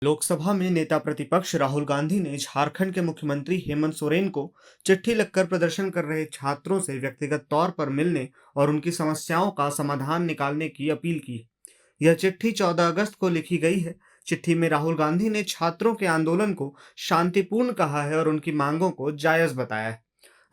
लोकसभा में नेता प्रतिपक्ष राहुल गांधी ने झारखंड के मुख्यमंत्री हेमंत सोरेन को चिट्ठी लिखकर प्रदर्शन कर रहे छात्रों से व्यक्तिगत तौर पर मिलने और उनकी समस्याओं का समाधान निकालने की अपील की। यह चिट्ठी 14 अगस्त को लिखी गई है। चिट्ठी में राहुल गांधी ने छात्रों के आंदोलन को शांतिपूर्ण कहा है और उनकी मांगों को जायज बताया है।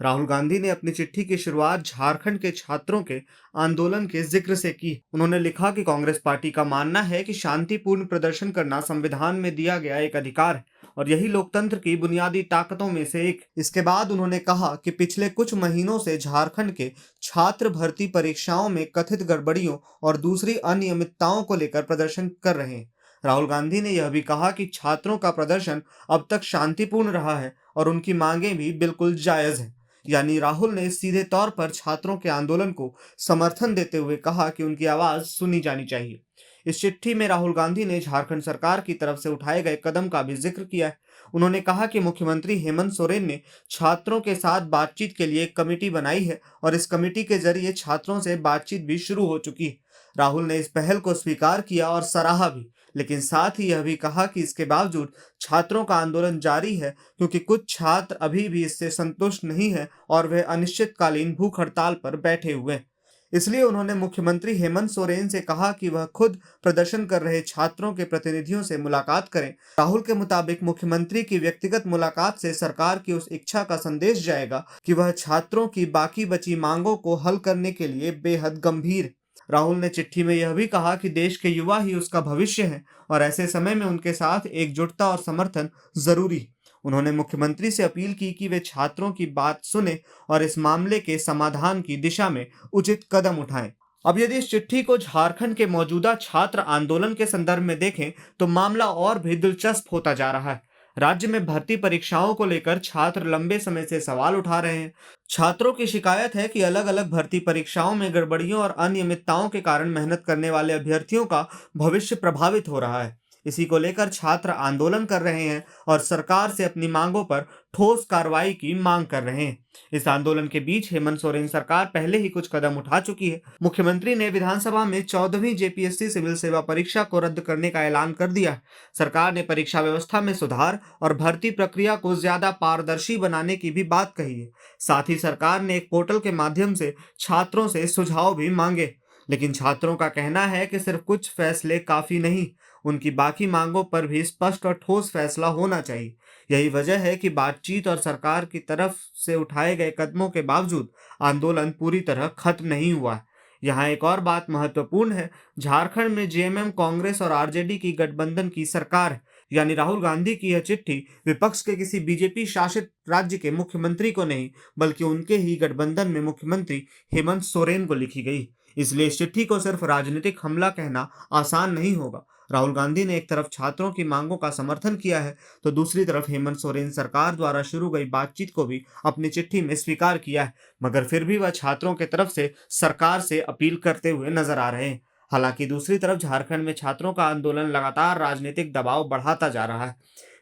राहुल गांधी ने अपनी चिट्ठी की शुरुआत झारखंड के छात्रों के आंदोलन के जिक्र से की। उन्होंने लिखा कि कांग्रेस पार्टी का मानना है कि शांतिपूर्ण प्रदर्शन करना संविधान में दिया गया एक अधिकार है और यही लोकतंत्र की बुनियादी ताकतों में से एक। इसके बाद उन्होंने कहा कि पिछले कुछ महीनों से झारखंड के छात्र भर्ती परीक्षाओं में कथित गड़बड़ियों और दूसरी अनियमितताओं को लेकर प्रदर्शन कर रहे हैं। राहुल गांधी ने यह भी कहा कि छात्रों का प्रदर्शन अब तक शांतिपूर्ण रहा है और उनकी मांगें भी बिल्कुल जायज हैं। यानी राहुल ने सीधे तौर पर छात्रों के आंदोलन को समर्थन देते हुए कहा कि उनकी आवाज सुनी जानी चाहिए। इस चिट्ठी में राहुल गांधी ने झारखंड सरकार की तरफ से उठाए गए कदम का भी जिक्र किया है। उन्होंने कहा कि मुख्यमंत्री हेमंत सोरेन ने छात्रों के साथ बातचीत के लिए एक कमेटी बनाई है और इस कमेटी के जरिए छात्रों से बातचीत भी शुरू हो चुकी है। राहुल ने इस पहल को स्वीकार किया और सराहा भी, लेकिन साथ ही यह भी कहा कि इसके बावजूद छात्रों का आंदोलन जारी है क्योंकि कुछ छात्र अभी भी इससे संतुष्ट नहीं है और वे अनिश्चितकालीन भूख हड़ताल पर बैठे हुए हैं। इसलिए उन्होंने मुख्यमंत्री हेमंत सोरेन से कहा कि वह खुद प्रदर्शन कर रहे छात्रों के प्रतिनिधियों से मुलाकात करें। राहुल के मुताबिक मुख्यमंत्री की व्यक्तिगत मुलाकात से सरकार की उस इच्छा का संदेश जाएगा कि वह छात्रों की बाकी बची मांगों को हल करने के लिए बेहद गंभीर। राहुल ने चिट्ठी में यह भी कहा कि देश के युवा ही उसका भविष्य है और ऐसे समय में उनके साथ एकजुटता और समर्थन जरूरी है। उन्होंने मुख्यमंत्री से अपील की कि वे छात्रों की बात सुने और इस मामले के समाधान की दिशा में उचित कदम उठाएं। अब यदि इस चिट्ठी को झारखंड के मौजूदा छात्र आंदोलन के संदर्भ में देखें तो मामला और भी दिलचस्प होता जा रहा है। राज्य में भर्ती परीक्षाओं को लेकर छात्र लंबे समय से सवाल उठा रहे हैं। छात्रों की शिकायत है कि अलग अलग भर्ती परीक्षाओं में गड़बड़ियों और अनियमितताओं के कारण मेहनत करने वाले अभ्यर्थियों का भविष्य प्रभावित हो रहा है। इसी को लेकर छात्र आंदोलन कर रहे हैं और सरकार से अपनी मांगों पर ठोस कार्रवाई की मांग कर रहे हैं। इस आंदोलन के बीच हेमंत सोरेन सरकार पहले ही कुछ कदम उठा चुकी है। मुख्यमंत्री ने विधानसभा में 14वीं जेपीएससी सिविल सेवा परीक्षा को रद्द करने का ऐलान कर दिया है। सरकार ने परीक्षा व्यवस्था में सुधार और भर्ती प्रक्रिया को ज्यादा पारदर्शी बनाने की भी बात कही है। साथ ही सरकार ने एक पोर्टल के माध्यम से छात्रों से सुझाव भी मांगे, लेकिन छात्रों का कहना है कि सिर्फ कुछ फैसले काफी नहीं, उनकी बाकी मांगों पर भी स्पष्ट और ठोस फैसला होना चाहिए। यही वजह है कि बातचीत और सरकार की तरफ से उठाए गए कदमों के बावजूद आंदोलन पूरी तरह खत्म नहीं हुआ है। यहाँ एक और बात महत्वपूर्ण है। झारखंड में जेएमएम, कांग्रेस और आरजेडी की गठबंधन की सरकार है। यानी राहुल गांधी की यह चिट्ठी विपक्ष के किसी बीजेपी शासित राज्य के मुख्यमंत्री को नहीं, बल्कि उनके ही गठबंधन में मुख्यमंत्री हेमंत सोरेन को लिखी गई। इसलिए इस चिट्ठी को सिर्फ राजनीतिक हमला कहना आसान नहीं होगा। राहुल गांधी ने एक तरफ छात्रों की मांगों का समर्थन किया है तो दूसरी तरफ हेमंत सोरेन सरकार द्वारा शुरू गई बातचीत को भी अपनी चिट्ठी में स्वीकार किया है, मगर फिर भी वह छात्रों की तरफ से सरकार से अपील करते हुए नजर आ रहे हैं। हालांकि दूसरी तरफ झारखंड में छात्रों का आंदोलन लगातार राजनीतिक दबाव बढ़ाता जा रहा है।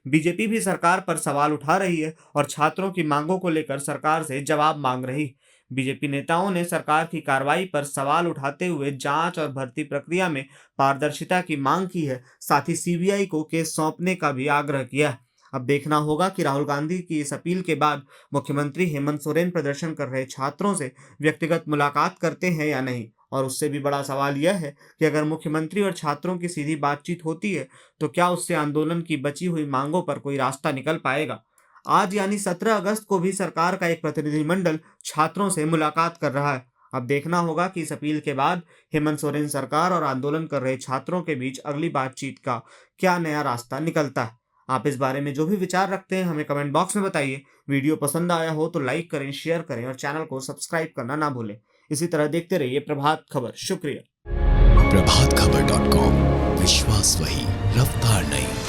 बीजेपी भी सरकार पर सवाल उठा रही है और छात्रों की मांगों को लेकर सरकार से जवाब मांग रही। बीजेपी नेताओं ने सरकार की कार्रवाई पर सवाल उठाते हुए जांच और भर्ती प्रक्रिया में पारदर्शिता की मांग की है। साथ ही सीबीआई को केस सौंपने का भी आग्रह किया है। अब देखना होगा कि राहुल गांधी की इस अपील के बाद मुख्यमंत्री हेमंत सोरेन प्रदर्शन कर रहे छात्रों से व्यक्तिगत मुलाकात करते हैं या नहीं। और उससे भी बड़ा सवाल यह है कि अगर मुख्यमंत्री और छात्रों की सीधी बातचीत होती है तो क्या उससे आंदोलन की बची हुई मांगों पर कोई रास्ता निकल पाएगा। आज यानी 17 अगस्त को भी सरकार का एक प्रतिनिधिमंडल छात्रों से मुलाकात कर रहा है। अब देखना होगा कि इस अपील के बाद हेमंत सोरेन सरकार और आंदोलन कर रहे छात्रों के बीच अगली बातचीत का क्या नया रास्ता निकलता है। आप इस बारे में जो भी विचार रखते हैं हमें कमेंट बॉक्स में बताइए। वीडियो पसंद आया हो तो लाइक करें, शेयर करें और चैनल को सब्सक्राइब करना ना भूलें। इसी तरह देखते रहिए प्रभात खबर। शुक्रिया। प्रभातखबर.com, विश्वास वही, रफ्तार नहीं।